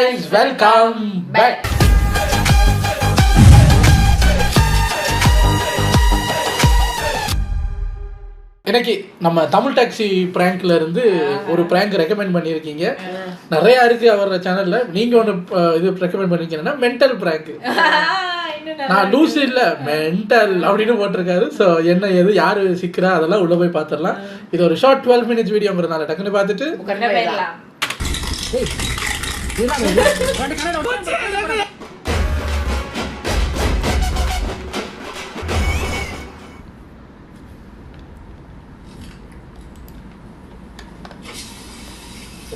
guys, welcome back. இன்னைக்கு நம்ம Tamil taxi பிராங்க்ல இருந்து ஒரு பிராங்க் ரெக்கமெண்ட் பண்ணியிருக்கீங்க. நிறைய இருக்கு அவர் சேனல்ல. நீங்க ஒன்று இது ரெக்கமெண்ட் பண்ணிருக்கீங்கன்னா மென்டல் பிராங்க். நான் லூஸ் இல்ல மென்டல் அப்படின்னு போட்டிருக்காரு. ஸோ என்ன எது யாரு சிக்கிறா அதெல்லாம் உள்ள போய் பார்த்துடலாம். இது ஒரு ஷார்ட் 12 minutes வீடியோங்கிறதுனால டக்குன்னு பார்த்துட்டு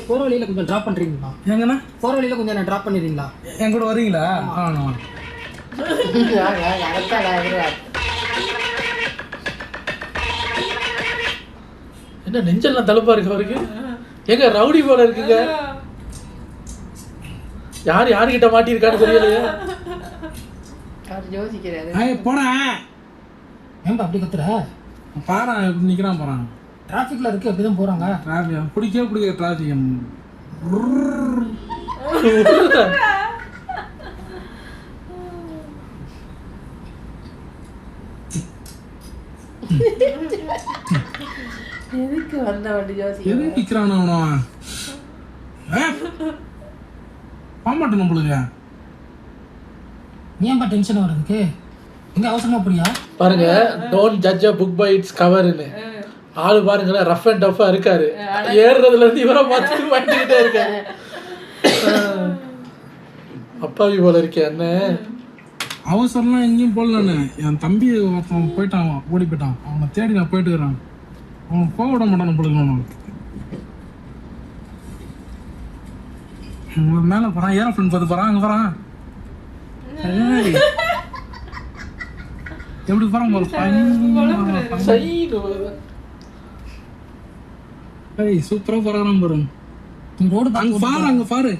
போற வழியில கொஞ்சம் டிராப் பண்றீங்களா? எங்கண்ணா போற வழியில கொஞ்சம் என்ன டிராப் பண்ணிடுறீங்களா? என் கூட வரீங்களா? என்ன நெஞ்செல்லாம் தழுப்பா இருக்கு அவருக்கு. எங்க ரவுடி போல இருக்குங்க. யாருக்கிட்ட மாட்டிருக்கான்னு தெரியலையே. போனேன் ஏன்பா அப்படி கத்துற? பாரு நிக்கிறான் போறான். டிராஃபிக்ல இருக்கு அப்படிதான் போறாங்க. டிராஃபிக் பிடிக்க டிராஃபிக் எதுக்கு வந்த வண்டி ஜோசி எதுக்கு நிக்கிறான் அவனா? பாமாட்டு நம்மளுக்கு ஏன்பா டென்ஷன் வர்றதுக்கு? எங்க அவசரமா புரியா? பாருங்க, don't judge a book by its coverன்னு. ஆளு பாருங்களேன், ரஃப் அண்ட் டஃபா இருக்காரு. ஏறுறதுல இருந்து இவரை பார்த்துட்டு மாட்டிக்கிட்டே இருக்காரு. அப்பாவி போல இருக்கே அண்ணன். அவசரம்லாம் எங்கேயும் போடலான்னு என் தம்பி ஒருத்தன் போயிட்டான், ஓடி போயிட்டான். அவனை தேடி நான் போயிட்டு இருக்கிறான். அவன் போக விட மாட்டான் நம்மளுக்கு. மேல போறான், ஏரோப்ளேன் பார்த்து போறான். அங்க போறான், எப்படி போறான் சூப்பரா போறான் பாரு. ரோடு அங்க பாரு, அங்க பாரு,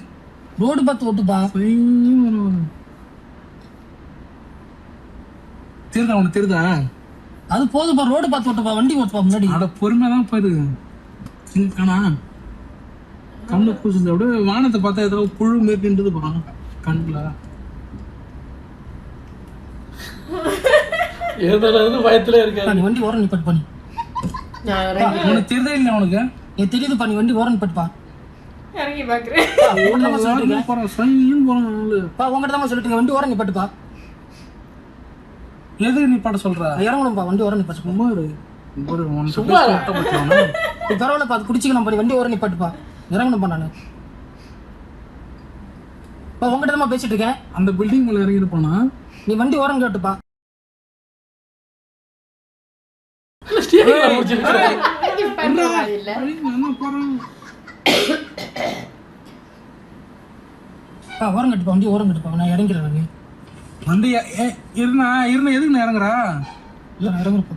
ரோடு பார்த்து ஓட்டுப்பா. தெரியுதா உனக்கு? தெரியுதா? அது போதுப்பா, ரோடு பார்த்து ஓட்டுப்பா. வண்டி ஓட்டுப்பா முன்னாடி. அட பொறுமையா தான் போயிருக்கு. காணா கண்ணு பூசுது. அப்படியே வானத்தை பார்த்தா ஏதோ புழு மேற்கின்றது போறான் கண்ணுல. பயத்துல இருக்காரு. நீ வண்டி ஓரம் நிப்பட்டு பண்ணி. உனக்கு தெரியுதா இல்லையா? உனக்கு தெரியுதுப்பா, நீ வண்டி ஓரம் நிப்பட்டுப்பா. இறங்கி பாக்குறேன். உங்ககிட்ட தான் சொல்லிட்டு வண்டி ஓரம் நிப்பட்டுப்பா. எதுக்கு நீ பாட்ட சொல்ற? இறங்கணும்பா, வண்டி ஓரம் நிப்பட்டு. சும்மா பரவாயில்லப்பா, அது குடிச்சிக்கலாம் பண்ணி. வண்டி ஓரம் நிப்பட்டுப்பா, இறங்கணும்பா. நானு உங்ககிட்ட தான் பேசிட்டு இருக்கேன். அந்த பில்டிங் மேல இறங்கிட்டு போனா நீ வண்டி ஓரம் கேட்டுப்பா. ஓரம் கட்டுப்பா, வண்டி ஓரம் கட்டுப்பா. நான் இறங்கிறேன். வண்டி இருந்தா எதுக்கு நான் இறங்குறா? இல்ல நான் இறங்குறப்பா.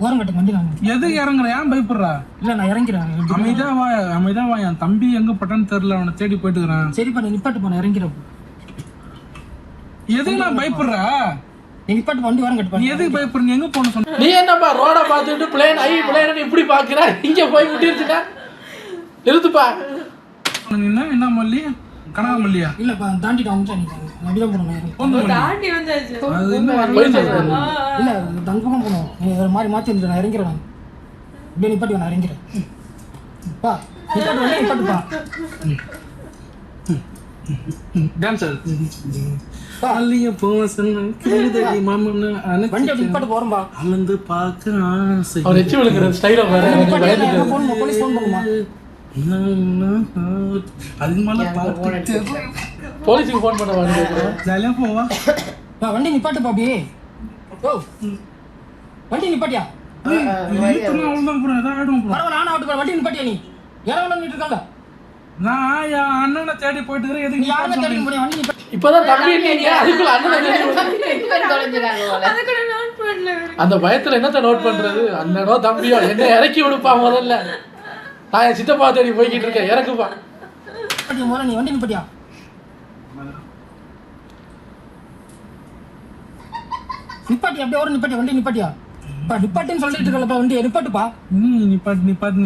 ஓரம் கட்டு வண்டி. நான் எதுக்கு இறங்குற? ஏன் பயப்படுறா? இல்ல நான் இறங்கிறேன். அமைதியா வா. என் தம்பி எங்க பட்டான்னு தெரியல, அவனை தேடி போயிட்டு இருக்கிறான். சரிப்பா, நீ நிப்பாட்டுப்பா, நான் இறங்கிறப்ப. எதுக்கு நான் பயப்படுறா? நீ நிப்பாட்டு, வண்டி ஓரம் கட்டுப்பா. நீ எதுக்கு பயப்படுற? நீ எங்க போன சொன்ன? நீ என்னப்பா ரோட பார்த்துட்டு பிளேன் இப்படி பாக்குற? இங்க போய் விட்டுருச்சுட்டா நிறுத்துப்பா. என்ன மல்லி? கனகா மல்லியா? இல்லப்பா, தாண்டிட்டு வந்துட்டேன். நீ அப்படிதான் போகணும். தாண்டி வந்தாச்சு. இல்ல தங்கமா போகணும். நீ ஒரு மாதிரி மாத்தி வந்து நான் இறங்கிறேன். நான் இப்படியே நிப்பாட்டி, நான் இறங்கிறேன். பா நிப்பாட்டு, வண்டி நிப்பாட்டுப்பா. டான்சர் பாலிய போசன கேளுதடி மாமன அனக்கு வண்டி அப்படி நிப்பாட்டு போறோம்பா. அமந்து பார்க்க ஆசை. அவர் எச்சி விழுக்கிற ஸ்டைல பாரு. போலீஸ் ஃபோன் பண்ணுமா? அதுக்கு மேல பார்த்து போலீஸுக்கு ஃபோன் பண்ண வாங்க. ஜாலியா போவா. வண்டி நிப்பாட்டுப்பா அப்படியே. ஓ வண்டி நிப்பாட்டியா? அவ்வளோதான் போறேன். ஏதாவது ஆயிடும் போறேன். பரவாயில்ல, நானும் ஆட்டு. வண்டி நிப்பாட்டியா? நீ யாரும் இருக்காங்க. நான் என் அண்ணனை தேடி போயிட்டு இருக்கிறேன். எதுக்கு நீ யாருமே தேடி போறியா? வண்டி நிப்பாட்டி. இப்பதான் தம்பி இருக்கீங்க, அதுக்குள்ள அண்ணனை அதுக்குள்ள நோட் பண்ணல. அந்த பயத்துல என்னத்த நோட் பண்றது? அண்ணனோ தம்பியோ என்ன இறக்கி விடுப்பா முதல்ல. நான் என் சித்தப்பா தேடி போய்கிட்டு இருக்கேன், இறக்குப்பா. நீ வண்டி நிப்பாட்டியா? நிப்பாட்டி அப்படியே ஒரு நிப்பாட்டி வண்டி நிப்பாட்டியா? நிப்பாட்டின்னு சொல்லிட்டு இருக்கலப்பா, வண்டியை நிப்பாட்டுப்பா. நிப்பாட்டு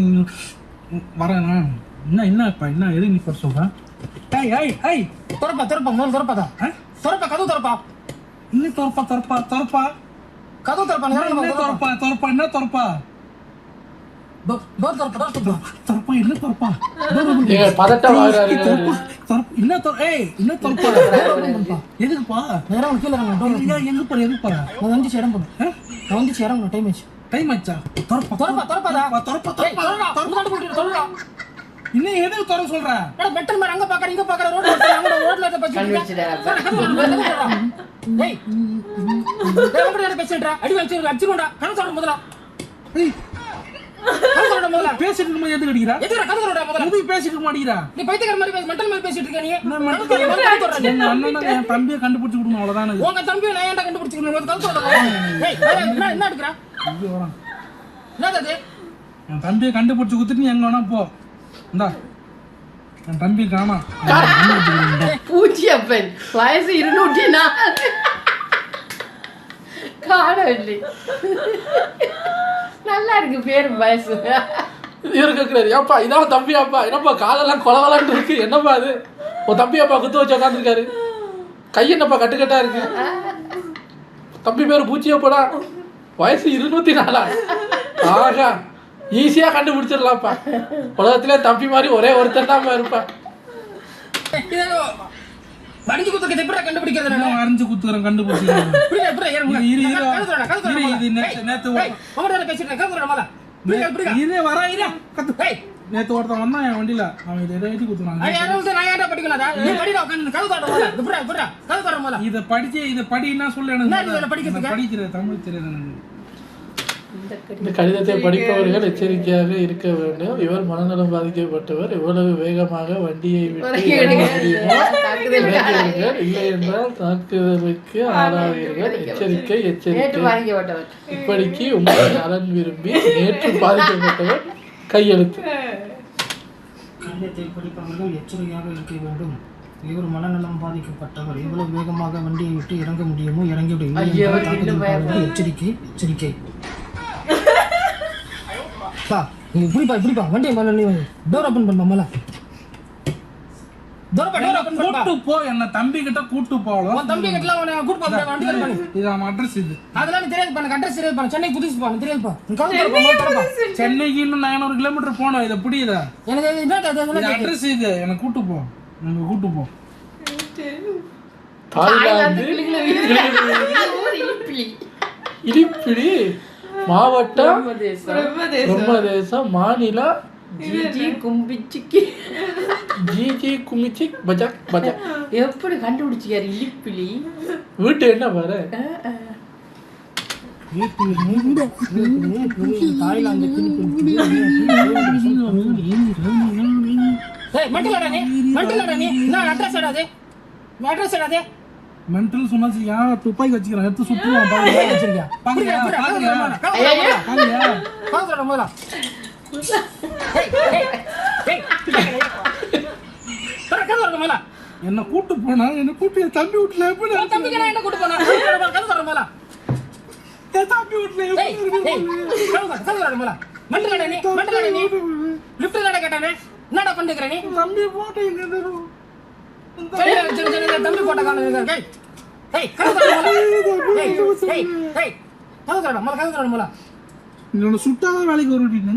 வரேன். என்ன எது நீ போட சொல்ற? ஏய் திறப்பா முதல்ல திறப்பாதா திறப்பா கதவு திறப்பா இன்னும் திறப்பா கதவு திறப்பா என்ன திறப்பா என்ன திறப்பா டோர் திறப்பா திறப்பா என்ன திறப்பா ஏங்க பதட்டம் ஆகுறாரு. என்ன திறப்பா எதுக்குப்பா நேரம் கீழே இறங்க டோர் எங்க போற எதுக்கு போற நான் வந்துச்சு இடம் போடும் நான் வந்துச்சு இடம் டைம் ஆச்சு திறப்பாதா திறப்பா இன்னும் எதுக்கு திற சொல்ற? மெட்டல் மேல அங்க பாக்குற இங்க பாக்குற ரோட்ல பேசிட்டு அடி அடிச்சுடா கணக்கு சொல்ற முதல்ல பேசிட்டு இருக்கும்போது எதுக்கு அடிக்கிறா? எதுக்கு பேசிட்டு இருக்க மாட்டேங்கிறா? நீ பைத்தியக்கார மாதிரி மெட்டல் மாதிரி பேசிட்டு இருக்க நீ எங்க அண்ணன் என் தம்பியை கண்டுபிடிச்சு கொடுக்கணும் அவ்வளவுதானே. உங்க தம்பியை நான் ஏன்டா கண்டுபிடிச்சிக்கணும் என்ன எடுக்கிறா என்னது என் தம்பியை கண்டுபிடிச்சு கொடுத்துட்டு நீ எங்க வேணா போ. இந்தா என் தம்பி காணா பூச்சியப்பன் வயசு 204 காணவில்லை. நல்லா இருக்கு பேரு வயசு. இவரு கேட்கிறாரு, ஏப்பா இதான் தம்பியாப்பா, என்னப்பா காலெல்லாம் கொலவலான்னு இருக்கு, என்னப்பா அது உன் தம்பியாப்பா குத்து வச்சு உட்காந்துருக்காரு, கை என்னப்பா கட்டுக்கட்டா இருக்கு, தம்பி பேர் பூச்சியப்படா, வயசு 204. ஆகா ஈஸியா கண்டுபிடிச்சிடலாம்ப்பா, உலகத்திலே தம்பி மாதிரி ஒரே ஒருத்தர் தான் இருப்பா. வடிஞ்சு குத்துக்கு எப்படி கண்டுபிடிக்கிறது? நான் அரைஞ்சு குத்துறேன் கண்டுபிடிச்சிக்கிறேன். நேத்து ஒருத்தன் வந்தான் என் வண்டியில, அவன் இதை எழுதி குத்துறாங்க. இதை படிச்சு இதை படின்னா சொல்லு, எனக்கு படிக்கிற தமிழ் தெரியாது. இந்த கடிதத்தை படிப்பவர்கள் எச்சரிக்கையாக இருக்க வேண்டும். இவர் மனநலம் பாதிக்கப்பட்டவர், இவ்வளவு வேகமாக வண்டியை விட்டு இல்லை என்றால் தாக்குதலுக்கு ஆளாவீர்கள். எச்சரிக்கை எச்சரிக்கை. இப்படிக்கு உங்கள் நலன் விரும்பி நேற்று பாதிக்கப்பட்டவர் கையெழுத்து. கடிதத்தை படிப்பவர்கள் எச்சரிக்கையாக இருக்க வேண்டும். இவர் மனநலம் பாதிக்கப்பட்டவர், இவ்வளவு வேகமாக வண்டியை விட்டு இறங்க முடியுமோ இறங்கிவிடும். எச்சரிக்கை எச்சரிக்கை. இப்படிப்பா வண்டியை மேல நீ டோர் ஓபன் பண்ண மேல கூட்டு போ, என்ன தம்பி கிட்ட கூட்டு போகலாம். தம்பி கிட்ட கூட்டு போ வண்டி பண்ணி இது அவன் அட்ரஸ். இது அதெல்லாம் தெரியாது பண்ண அட்ரஸ் தெரியாது பண்ண சென்னை புதுசு பண்ண தெரியாதுப்பா. சென்னைக்கு இன்னும் 900 கிலோமீட்டர் போனோம். இதை புரியுதா? எனக்கு அட்ரஸ் இது, எனக்கு கூட்டு போ, எனக்கு கூட்டு போ. தாய்லாந்து இலிப்பிலி மாவட்டம் பிரம்மதேசம் மாநிலம் ஜிஜி குமிச்சிக் பஜாக் பஜாக். எப்படி கண்டுபிடிச்சிக்காரு இலிப்பிலி? வீட்டு என்ன பாரு, தாய்லாந்து மென்டல் சொன்னாச்சு. ஏன் துப்பாக்கி வச்சுக்கிறான், எடுத்து சுற்றுவான். என்ன கூட்டு போனா, என்ன கூட்டு என் தம்பி வீட்டுல எப்படி தம்பி வீட்டுல தம்பி போட்டோ சுட்டாதான் வேலைக்கு வருவீங்க.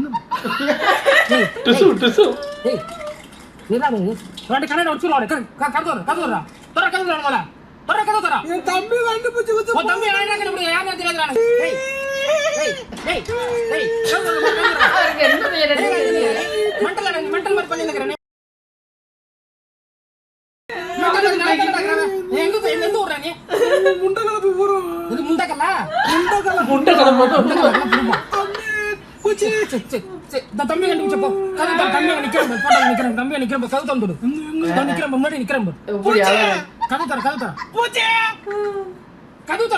தம்பி கண்டுபிடிச்சு தம்பி கண்டுபிடிச்சப்போ தம்பி நிக்கிறப்ப கதை தந்துடு நிக்கிற முன்னாடி நிக்கிறேன் கதை தர கதை தர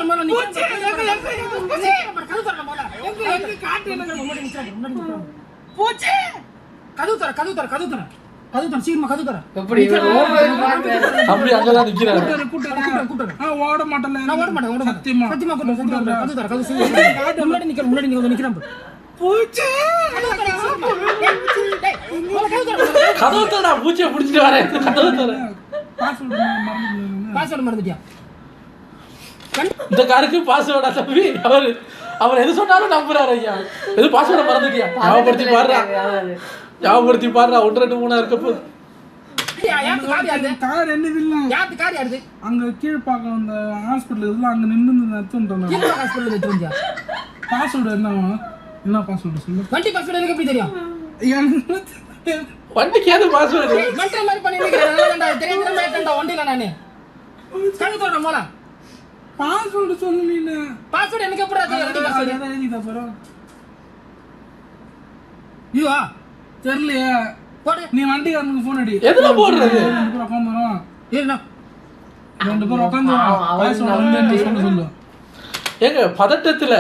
மேல ஓட மாட்டேன் சத்தியமா முன்னாடி நிக்கிறேன் கதவு தரடா, பூச்சியை பிடிச்சிட்டு வரேன். கதவு தர. பாஸ்வேர்டு மறந்துட்டியா? இந்த காருக்கு பாஸ்வேர்டா தம்பி? அவர் எது சொன்னாலும் நம்புறாரு ஐயா. எது பாஸ்வேர்டை மறந்துட்டியா? ஞாபகப்படுத்தி பாடுறா, ஞாபகப்படுத்தி பாடுறா. 1 2 3 இருக்க போகுது. கார் என்னது இல்ல அங்க கீழ்பாக்கம் அந்த ஹாஸ்பிட்டல் இதெல்லாம் அங்க நின்று எடுத்துட்டேன். பாஸ்வேர்டு என்ன பாஸ்வேர்டு சொல்லு. வண்டி பாஸ்வேர்டு எனக்கு எப்படி தெரியும்? வண்டிக்கு ஏது பாஸ்வேர்டு? மற்ற மாதிரி பண்ணி நிக்கிறேன். தெரியாம வண்டியில நானு கழுத்தோட மோளா பாஸ்வேர்டு சொல்லு. நீ பாஸ்வேர்டு எனக்கு எப்படி தெரியும்? எழுதிட்டா போறோம். ஐயோ தெரியலையே. நீ வண்டிக்காரனுக்கு போன் அடி. எதுல போடுறது? 2 பேர் உட்காந்துரும். ஏன்னா 2 பேர் உட்காந்துரும். பாஸ்வேர்டு வந்து சொல்லு. எங்க பதட்டத்துல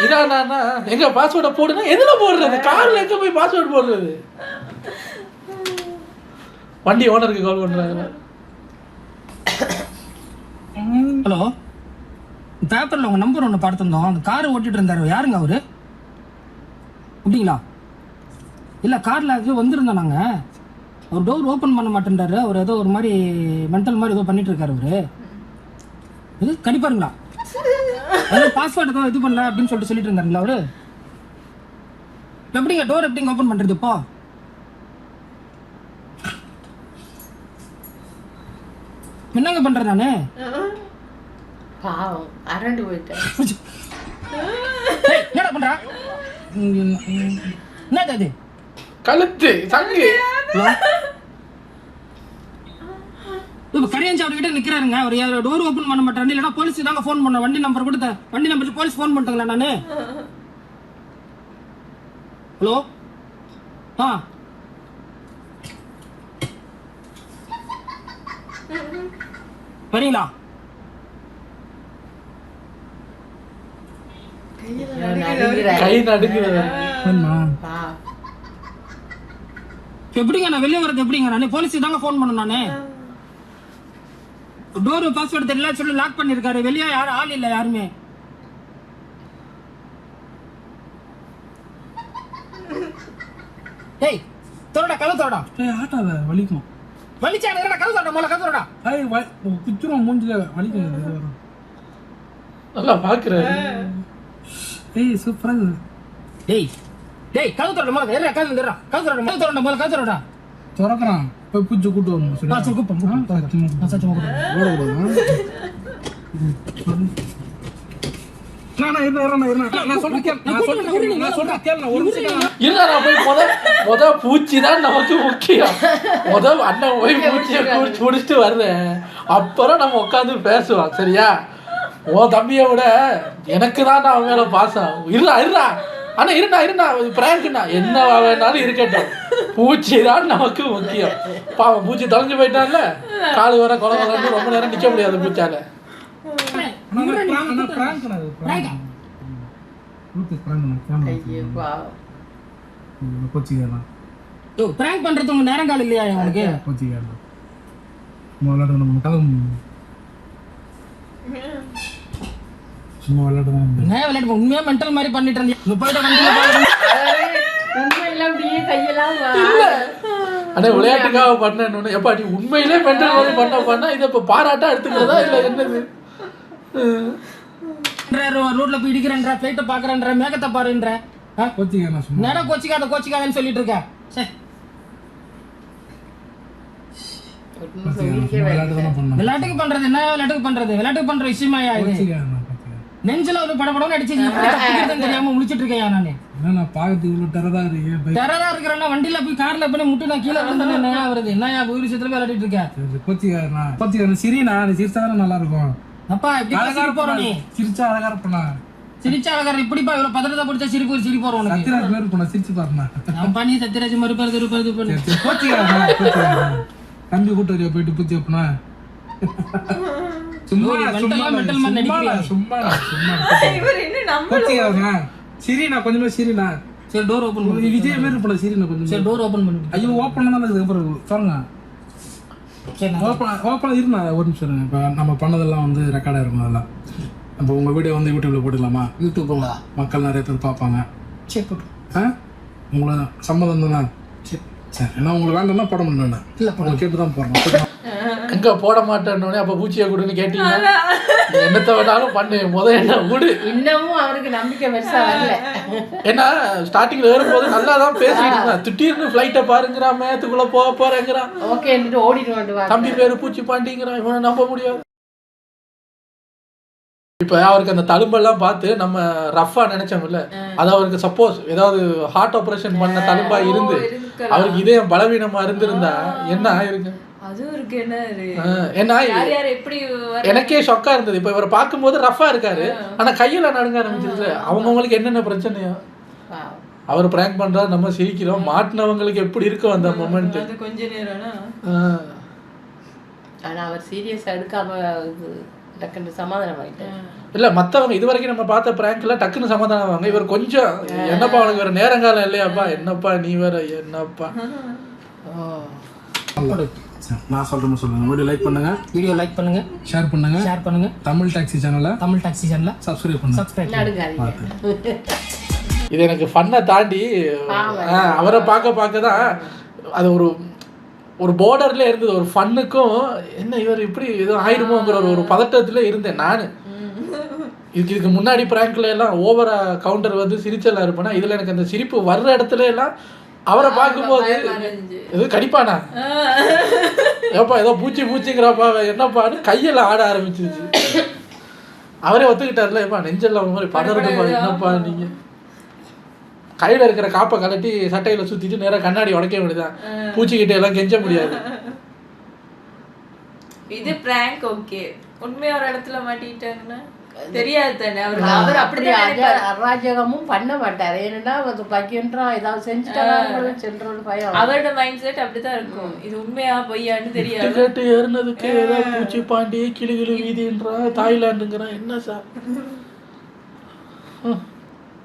இதானா எங்க பாஸ்வேர்டை போடுனா எதுல போடுறது? கார்ல எங்க போய் பாஸ்வேர்டு போடுறது? வண்டி ஓனருக்கு கால் பண்றாங்க. ஹலோ, பேப்பர்ல உங்க நம்பர் ஒன்று பார்த்துருந்தோம். அந்த கார் ஓட்டிட்டு இருந்தாரு, யாருங்க அவரு? அப்படிங்களா? இல்லை, காரில் அது வந்திருந்தோம் நாங்கள். அவர் டோர் ஓப்பன் பண்ண மாட்டேன்றாரு. அவர் ஏதோ ஒரு மாதிரி மென்டல் மாதிரி ஏதோ பண்ணிட்டு இருக்காரு அவரு. இது கண்டிப்பாருங்களா? ஏதோ பாஸ்வேர்டு ஏதோ இது பண்ணல அப்படின்னு சொல்லிட்டு இருந்தாருங்களா அவரு? எப்படிங்க டோர் எப்படிங்க ஓப்பன் பண்ணுறது இப்போ? என்னங்க பண்ணுறேன் நான்? பாவம் அரண்டு போயிட்டேன். என்னடா பண்றா? என்னது அது? கழுத்து சங்கு. இப்ப கரியஞ்சி அவர்கிட்ட நிக்கிறாருங்க. அவர் டோர் ஓபன் பண்ண மாட்டாரு. இல்லைன்னா போலீஸ் தாங்க ஃபோன் பண்ண. வண்டி நம்பர் கொடுத்த வண்டி நம்பர் போலீஸ் ஃபோன் பண்ணிட்டாங்களா நானு? ஹலோ, வரீங்களா? கை நடுங்குது. எப்படிங்க நான் வெளியே வரது? எப்படிங்க நானு போலீஸ் தாங்க ஃபோன் பண்ண. நானு டோர் பாஸ்வேர்டு தெரியல சொல்லி லாக் பண்ணிருக்காரு. வெளியே யாரும் ஆள் இல்ல யாருமே. ஏய் தோடா, கதவு தோடா. ஆட்டாத வலிக்கும். வலிச்சா கதவு தோடா, மொள கதவு தோடா. குச்சிரும் மூஞ்சில வலிக்கும். நல்லா பாக்குறாரு. ஏய் சூப்பரா இருக்கு. டேய் டேய் கதவு தோடா, மொள ஏறா கதவு தோடா. கதவு தோடா, கதவு தோடா, மொள கதவு தோடா. திறக்கறான். போய் பூச்சி கூட்டு வரணும். சரி கூப்பம். சச்சமா கூப்பம். பூச்சிதான் நமக்கு முக்கியம். அண்ணன் போய் பூச்சியை முடிச்சுட்டு வர்றேன், அப்புறம் நம்ம உட்காந்து பேசுவோம். சரியா? ஓ தம்பியை விட எனக்கு தான் அவன் மேல பாசம். இருடா ஆனா இருடா பிராங்க்னா என்ன வேணாலும் இருக்கட்டும், பூச்சி தான் நமக்கு முக்கியம். பாவம் பூச்சி தொலைஞ்சு போயிட்டான்ல, காலு வர குழந்தை ரொம்ப நேரம் நிக்க முடியாது பூச்சால. பிராங்க் பண்றது உங்க நேரம் காலம் இல்லையா உங்களுக்கு? உண்மையா மென்டல் மாதிரி பண்ணிட்டு இருந்தீங்க. உண்மையெல்லாம் அப்படியே கையெல்லாம் அண்ணே விளையாட்டுக்காக பண்ண எப்பா நீ உண்மையிலே மென்டல் மாதிரி பண்ண இதை இப்ப பாராட்டா எடுத்துக்கிறதா இல்ல என்னது? ரோட்ல போய் இடிக்கிறேன்ற, பிளைட்ட பாக்குறேன்ற, மேகத்தை பாருன்ற, நேரம் கோச்சிக்காதன்னு சொல்லிட்டு இருக்க. விளையாட்டுக்கு பண்றது என்ன? விளையாட்டுக்கு பண்ற விஷயமா இது? நெஞ்சில ஒரு படப்படம் அடிச்சு தெரியாம முடிச்சிட்டு இருக்கேன் நானு. டெரரா இருக்கிறேன்னா வண்டியில போய் கார்ல போய் முட்டு நான் கீழே வந்து என்ன வருது? என்னயா ஒரு விஷயத்துல விளையாடிட்டு இருக்கேன். சிரினா நீ சிரிச்சா நல்லா இருக்கும். அப்பா எப்படி போற? நீ சிரிச்சா அழகா இருப்பா. சிரிச்சா அழகா இப்படிப்பா இவ்வளவு பதறத பிடிச்சா சிரிப்பு வரும் உனக்கு. சத்யராஜ் பேர் போனா சிரிச்சு பாருமா. அப்பா நீ சத்யராஜ் மறுபது தம்பி கூட்டு வரையா போயிட்டு பூச்சி அப்பனா சும்மா சிரினா கொஞ்சமா சிரினா. சரி டோர் ஓபன் பண்ணு. விஜய் பேர் இருப்பா சிரினா கொஞ்சம். சரி டோர் ஓபன் பண்ணு. ஐயோ ஓபன் பண்ணா அதுக்கப்புறம் சொல்லுங்க. ஓப்பனாக இருந்தேன். ஒரு நிமிஷம் இருங்க. இப்போ நம்ம பண்ணதெல்லாம் வந்து ரெக்கார்டாக இருக்கும். அதெல்லாம் இப்போ உங்கள் வீடியோ வந்து யூடியூப்பில் போட்டுக்கலாமா? யூடியூப்புங்களா? மக்கள் நிறைய பேர் பார்ப்பாங்க. சரி போட்டு. உங்களை சம்மதம் தானே? சரி சரி ஏன்னா உங்களுக்கு வேண்டாம்னா போட முடியல இல்லை உங்களுக்கு கேட்டு தான் போடுறோம். எங்க போட மாட்டேன்னோடனே அப்போ பூச்சியை கொடுன்னு கேட்டீங்கன்னா என்னத்தை வேணாலும் பண்ணு என்ன விடு. இன்னமும் அவருக்கு நம்பிக்கை பெருசா வரல. ஏன்னா ஸ்டார்டிங்ல ஏறும்போது நல்லா தான் பேசிட்டு இருந்தான். திடீர்னு ஃப்ளைட்டை பாருங்கிறான், மேத்துக்குள்ள போறேங்கிறான், ஓகேன்னுட்டு ஓடிட்டு வந்துட்டு தம்பி பேரு பூச்சி பாண்டிங்கிறான். இவனை நம்ப முடியாது. இப்போ அவருக்கு அந்த தழும்பெல்லாம் பார்த்து நம்ம ரஃபா நினைச்சோம்ல, அது அவருக்கு சப்போஸ் ஏதாவது ஹார்ட் ஆப்ரேஷன் பண்ண தழும்பா இருந்து அவருக்கு இதயம் பலவீனமா இருந்திருந்தா என்ன ஆயிருக்கு? அதுவும் இருக்கு. என்ன ஏன்னா யார் யார் எப்படி எனக்கே ஷாக்கா இருந்தது. இப்போ இவரை பார்க்கும்போது ரஃபா இருக்காரு, ஆனா கையில நடுங்க ஆரம்பிச்சிருச்சு. அவங்கவுங்களுக்கு என்னென்ன பிரச்சனையோ அவர் பிராங்க் பண்றாரு, நம்ம சிரிக்கிறோம். மாட்டினவங்களுக்கு எப்படி இருக்கும் அந்த மொமெண்ட்? அது கொஞ்ச நேரம்னா ஆனா அவர் சீரியஸா எடுக்காம டக்குன்னு சமாதானம் ஆயிட்டாரு. இல்ல மத்தவங்க இது வரைக்கும் நம்ம பார்த்த பிராங்க்ல டக்குன்னு சமாதானம் ஆவாங்க. இவர் கொஞ்சம் என்னப்பா உனக்கு வேற நேரங்காலம் இல்லையாப்பா, என்னப்பா நீ வேற என்னப்பா. நான் சொல்றேன் சொல்லுங்க. வீடியோ லைக் பண்ணுங்க, வீடியோ லைக் பண்ணுங்க, ஷேர் பண்ணுங்க, ஷேர் பண்ணுங்க. தமிழ் டாக்ஸி சேனலை சப்ஸ்கிரைப் பண்ணுங்க. சப்ஸ்கிரைப் நடுங்காதீங்க. இது எனக்கு ஃபன்னை தாண்டி அவரை பார்க்க தான் அது ஒரு பார்டர்ல இருந்தது. ஒரு ஃபன்னுக்கும் என்ன இவர் இப்படி எதுவும் ஆயிடுமோங்கிற ஒரு பதட்டத்துல இருந்தேன் நான். இதுக்கு முன்னாடி பிராங்க்ல எல்லாம் ஓவரா கவுண்டர் வந்து சிரிச்செல்லாம் இருப்பேன்னா, இதுல எனக்கு அந்த சிரிப்பு வர்ற இடத்துல எல்லாம் அவரை பார்க்கும்போது எது கடிப்பானா ஏப்பா ஏதோ பூச்சிங்கிறாப்பா என்னப்பான்னு கையில ஆட ஆரம்பிச்சிருச்சு. அவரே ஒத்துக்கிட்டார்ல, ஏப்பா நெஞ்செல்லாம் ஒரு மாதிரி பதறதுப்பா, என்னப்பா நீங்க. கையில இருக்கிற காப்பை கலட்டி சட்டையில சுத்திட்டு நேரம் கண்ணாடி உடைக்க வேண்டியதான். பூச்சிக்கிட்ட எல்லாம் கெஞ்ச முடியாது. இது பிராங்க் ஓகே. உண்மையா ஒரு இடத்துல மாட்டிட்டாங்கன்னா தெரியாது தானே. அவர் அப்படி அராஜகமும் பண்ண மாட்டாரு. ஏன்னா பையன்றான் ஏதாவது செஞ்சுட்டாங்க செல்றது பயம். அவரோட மைண்ட் செட் அப்படிதான் இருக்கும். இது உண்மையா பொய்யான்னு தெரியாது. கேட்டு ஏறினதுக்கு ஏதாவது பூச்சி பாண்டி கிளி வீதின்றான், தாய்லாண்டுங்கிறான். என்ன சார்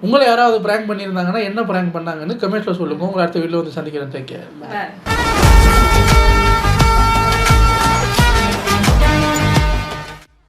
உங்களை யாராவது பிராங்க் பண்ணியிருந்தாங்கன்னா என்ன பிராங்க் பண்ணாங்கன்னு கமெண்ட்ல சொல்லுங்க. உங்களை அடுத்த வீட்டில் வந்து சந்திக்கிறேன். Take care.